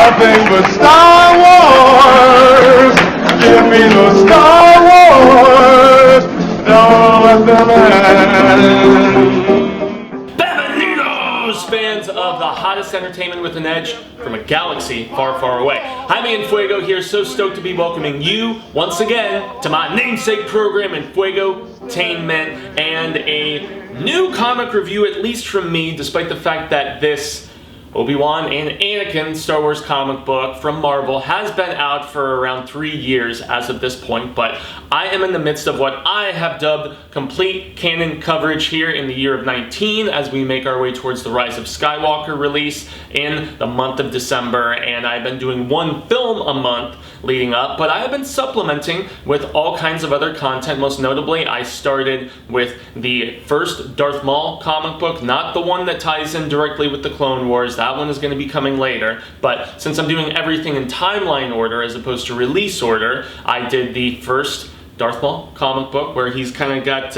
nothing but Star Wars. Give me the Star Wars. Don't let them end. Bienvenidos, fans of the hottest entertainment with an edge from a galaxy far, far away. Jaime En Fuego here, so stoked to be welcoming you once again to my namesake program, Enfuegotainment, and a new comic review, at least from me, despite the fact that this Obi-Wan Anakin Star Wars comic book from Marvel has been out for around 3 years as of this point, but I am in the midst of what I have dubbed complete canon coverage here in the year of 19 as we make our way towards the Rise of Skywalker release in the month of December, and I've been doing one film a month leading up, but I have been supplementing with all kinds of other content. Most notably, I started with the first Darth Maul comic book, not the one that ties in directly with the Clone Wars. That one is going to be coming later, but since I'm doing everything in timeline order as opposed to release order, I did the first Darth Maul comic book where he's kind of got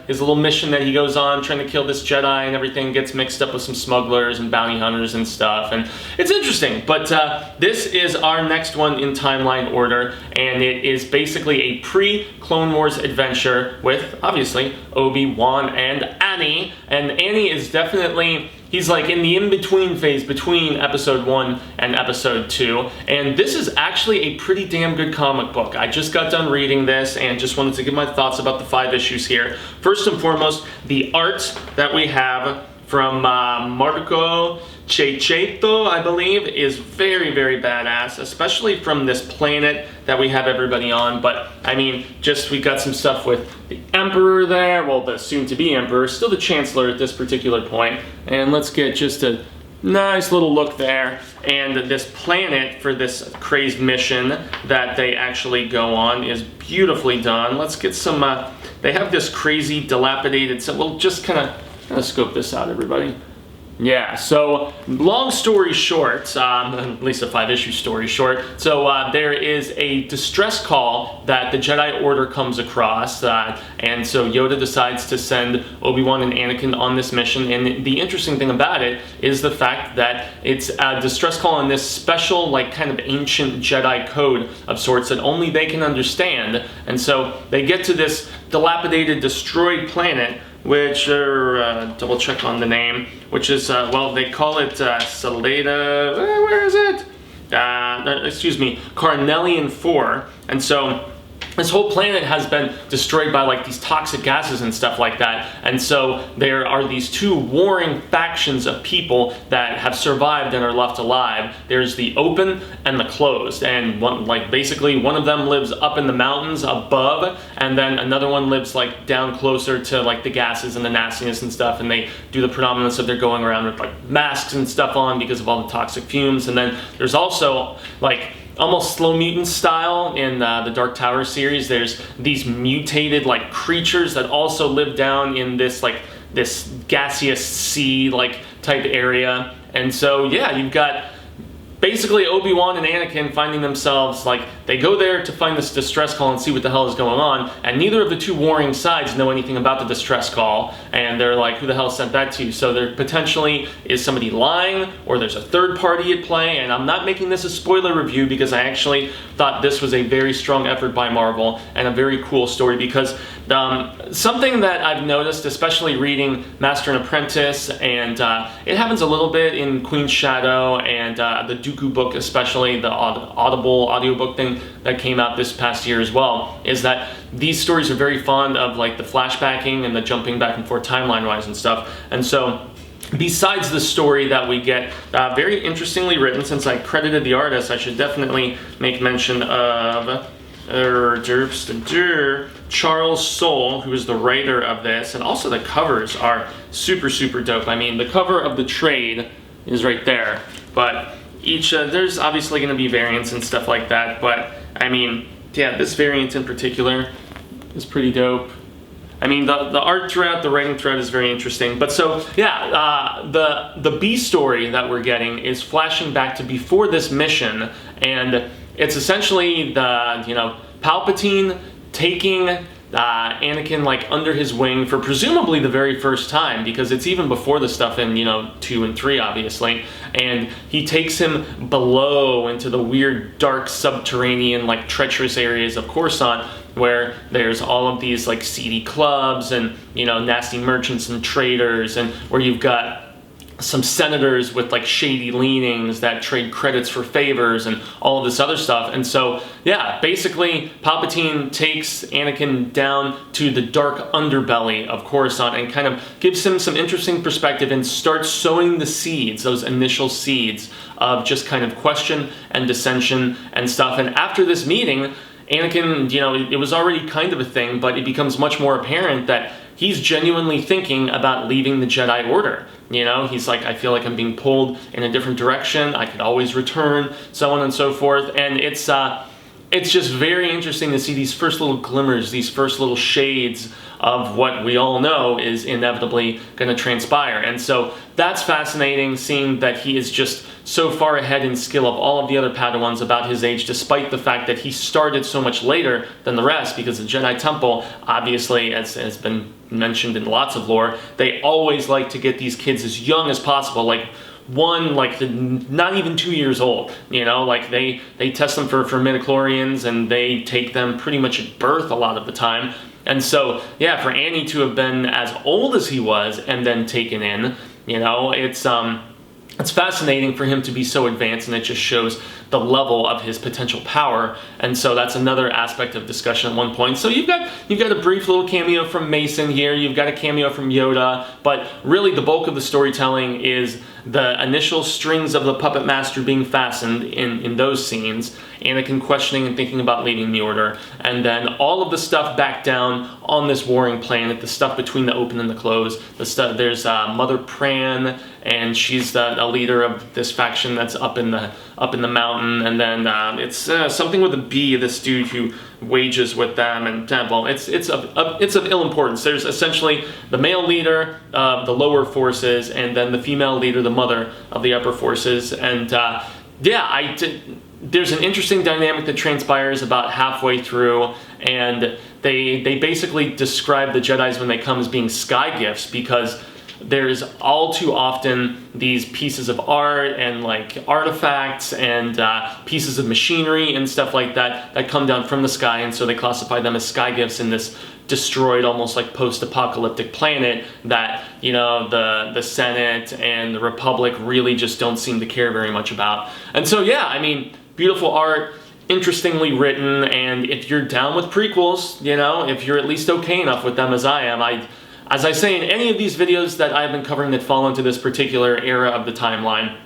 his little mission that he goes on trying to kill this Jedi, and everything gets mixed up with some smugglers and bounty hunters and stuff, and it's interesting. But this is our next one in timeline order, and it is basically a pre-Clone Wars adventure with, obviously, Obi-Wan and Annie, and Annie is definitely... he's like in the in-between phase between episode 1 and episode 2, and this is actually a pretty damn good comic book. I just got done reading this and just wanted to give my thoughts about the 5 issues here. First and foremost, the art that we have from Marco Checheto, I believe, is very, very badass, especially from this planet that we have everybody on. But, I mean, just we got some stuff with the Emperor there, well, the soon-to-be Emperor, still the Chancellor at this particular point. And let's get just a nice little look there. And this planet for this crazed mission that they actually go on is beautifully done. Let's get some, they have this crazy dilapidated, so we'll just kind of scope this out, everybody. Yeah, so long story short, at least a 5-issue story short, so there is a distress call that the Jedi Order comes across, and so Yoda decides to send Obi-Wan and Anakin on this mission, and the interesting thing about it is the fact that it's a distress call in this special, like, kind of ancient Jedi code of sorts that only they can understand, and so they get to this dilapidated, destroyed planet, which, double check on the name, which is, well, they call it Salada, where is it? Excuse me, Carnelian 4, and so this whole planet has been destroyed by like these toxic gases and stuff like that, and so there are these two warring factions of people that have survived and are left alive. There's the open and the closed, and one, like, basically one of them lives up in the mountains above, and then another one lives like down closer to like the gases and the nastiness and stuff, and they do the predominance of their going around with like masks and stuff on because of all the toxic fumes. And then there's also like almost Slow Mutant style in the Dark Tower series, there's these mutated like creatures that also live down in this like this gaseous sea like type area. And so yeah, you've got basically Obi-Wan and Anakin finding themselves, like, they go there to find this distress call and see what the hell is going on, and neither of the two warring sides know anything about the distress call, and they're like, who the hell sent that to you? So there potentially is somebody lying, or there's a third party at play, and I'm not making this a spoiler review because I actually thought this was a very strong effort by Marvel, and a very cool story, because something that I've noticed, especially reading Master and Apprentice, and it happens a little bit in Queen's Shadow, and the Dooku book, especially the Audible audiobook thing that came out this past year as well, is that these stories are very fond of like the flashbacking and the jumping back and forth timeline wise and stuff. And so besides the story that we get, very interestingly written, since I credited the artist, I should definitely make mention of Charles Soule, who is the writer of this, and also the covers are super, super dope. I mean, the cover of the trade is right there, but each, there's obviously going to be variants and stuff like that, but I mean, yeah, this variant in particular is pretty dope. I mean, the art throughout, the writing throughout is very interesting. But so, yeah, the B story that we're getting is flashing back to before this mission, and it's essentially the, Palpatine taking Anakin like under his wing for presumably the very first time, because it's even before the stuff in 2 and 3 obviously, and he takes him below into the weird dark subterranean like treacherous areas of Coruscant, where there's all of these like seedy clubs and nasty merchants and traders, and where you've got some senators with like shady leanings that trade credits for favors and all of this other stuff. And so yeah, basically Palpatine takes Anakin down to the dark underbelly of Coruscant and kind of gives him some interesting perspective and starts sowing the seeds, those initial seeds of just kind of question and dissension and stuff. And after this meeting, Anakin, it was already kind of a thing, but it becomes much more apparent that he's genuinely thinking about leaving the Jedi Order. He's like, I feel like I'm being pulled in a different direction. I could always return, so on and so forth. And it's just very interesting to see these first little glimmers, these first little shades of what we all know is inevitably going to transpire. And so that's fascinating, seeing that he is just so far ahead in skill of all of the other Padawans about his age, despite the fact that he started so much later than the rest, because the Jedi Temple, obviously, as has been mentioned in lots of lore, they always like to get these kids as young as possible, like not even 2 years old, like they test them for midichlorians, and they take them pretty much at birth a lot of the time. And so, yeah, for Annie to have been as old as he was and then taken in, it's fascinating for him to be so advanced, and it just shows the level of his potential power. And so that's another aspect of discussion at one point. So you've got a brief little cameo from Mason here, you've got a cameo from Yoda, but really the bulk of the storytelling is the initial strings of the puppet master being fastened in those scenes, Anakin questioning and thinking about leaving the Order, and then all of the stuff back down on this warring planet, the stuff between the open and the closed, the stuff. There's Mother Pran, and she's a leader of this faction that's up in the mountain, and then it's something with a B, this dude who wages with them, and well, it's of ill importance. There's essentially the male leader of the lower forces, and then the female leader, the mother of the upper forces. And there's an interesting dynamic that transpires about halfway through, and they basically describe the Jedis when they come as being sky gifts, because there's all too often these pieces of art and like artifacts and pieces of machinery and stuff like that come down from the sky, and so they classify them as sky gifts in this destroyed, almost like post-apocalyptic planet that the Senate and the Republic really just don't seem to care very much about. And so yeah, I mean, beautiful art, interestingly written, and if you're down with prequels, if you're at least okay enough with them as I am, as I say in any of these videos that I've been covering that fall into this particular era of the timeline,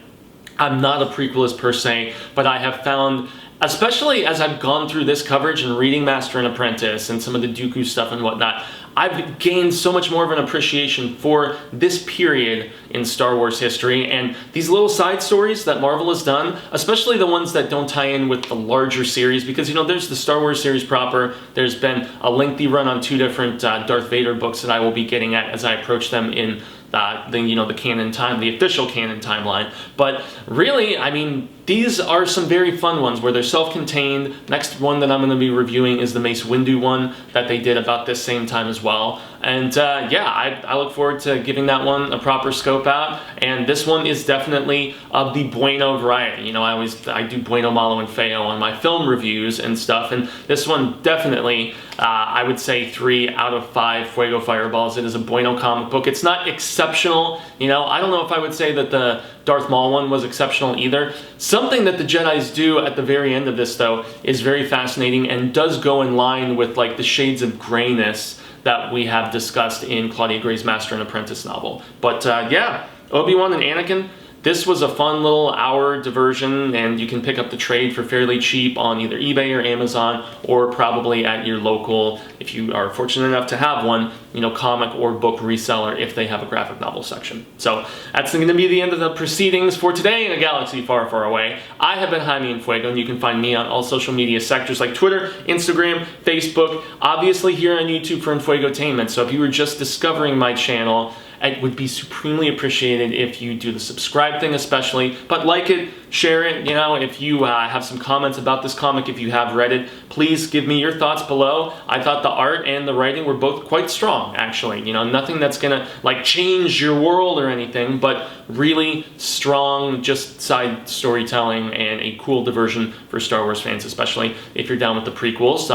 I'm not a prequelist per se, but I have found, especially as I've gone through this coverage and reading Master and Apprentice and some of the Dooku stuff and whatnot, I've gained so much more of an appreciation for this period in Star Wars history, and these little side stories that Marvel has done, especially the ones that don't tie in with the larger series, because there's the Star Wars series proper. There's been a lengthy run on 2 different Darth Vader books that I will be getting at as I approach them in the canon time, the official canon timeline. But really, I mean, these are some very fun ones where they're self-contained. Next one that I'm going to be reviewing is the Mace Windu one that they did about this same time as well. And I look forward to giving that one a proper scope out. And this one is definitely of the bueno variety. I do bueno, malo, and feo on my film reviews and stuff. And this one definitely, I would say 3 out of 5 Fuego Fireballs. It is a bueno comic book. It's not exceptional. I don't know if I would say that the Darth Maul one was exceptional either. Something that the Jedis do at the very end of this, though, is very fascinating and does go in line with like the shades of grayness that we have discussed in Claudia Gray's Master and Apprentice novel. But Obi-Wan and Anakin, this was a fun little hour diversion, and you can pick up the trade for fairly cheap on either eBay or Amazon, or probably at your local, if you are fortunate enough to have one, comic or book reseller if they have a graphic novel section. So that's going to be the end of the proceedings for today in a galaxy far, far away. I have been Jaime En Fuego, and you can find me on all social media sectors like Twitter, Instagram, Facebook, obviously here on YouTube for Enfuegotainment. So if you were just discovering my channel it would be supremely appreciated if you do the subscribe thing especially, but like it, share it, you know, if you have some comments about this comic, if you have read it, please give me your thoughts below. I thought the art and the writing were both quite strong, actually, you know, nothing that's gonna like change your world or anything, but really strong, just side storytelling and a cool diversion for Star Wars fans, especially if you're down with the prequels.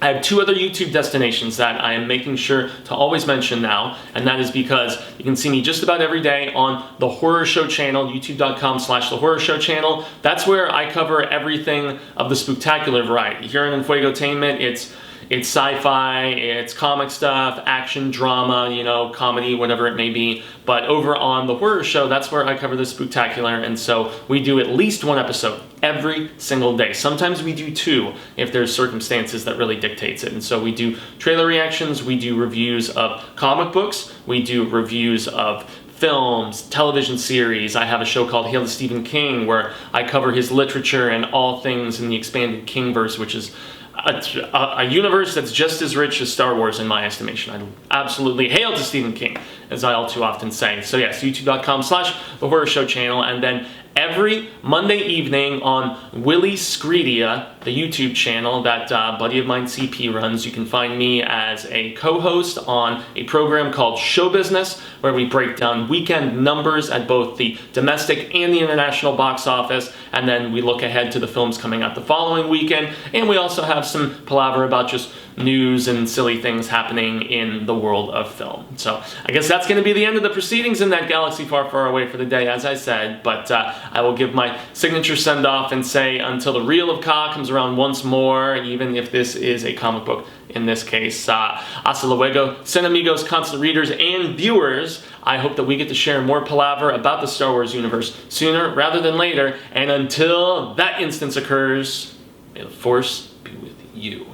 I have 2 other YouTube destinations that I am making sure to always mention now, and that is because you can see me just about every day on the Horror Show channel, youtube.com/the Horror Show channel. That's where I cover everything of the spooktacular variety. Here in Enfuegotainment, it's sci-fi, it's comic stuff, action, drama, you know, comedy, whatever it may be. But over on the Horror Show, that's where I cover the spooktacular, and so we do at least 1 episode every single day. Sometimes we do 2 if there's circumstances that really dictates it. And so we do trailer reactions, we do reviews of comic books, we do reviews of films, television series. I have a show called Hail to Stephen King where I cover his literature and all things in the expanded Kingverse, which is a universe that's just as rich as Star Wars in my estimation. I absolutely hail to Stephen King, as I all too often say. So yes, youtube.com/the Horror Show channel, and then every Monday evening on Willie Screedia, the YouTube channel that buddy of mine CP runs, you can find me as a co-host on a program called Show Business, where we break down weekend numbers at both the domestic and the international box office, and then we look ahead to the films coming out the following weekend, and we also have some palaver about just news and silly things happening in the world of film. So I guess that's going to be the end of the proceedings in that galaxy far, far away for the day, as I said, but I will give my signature send-off and say until the Reel of Ka comes around once more, even if this is a comic book in this case. Hasta luego, Cinemigos, constant readers and viewers. I hope that we get to share more palaver about the Star Wars universe sooner rather than later, and until that instance occurs, may the Force be with you.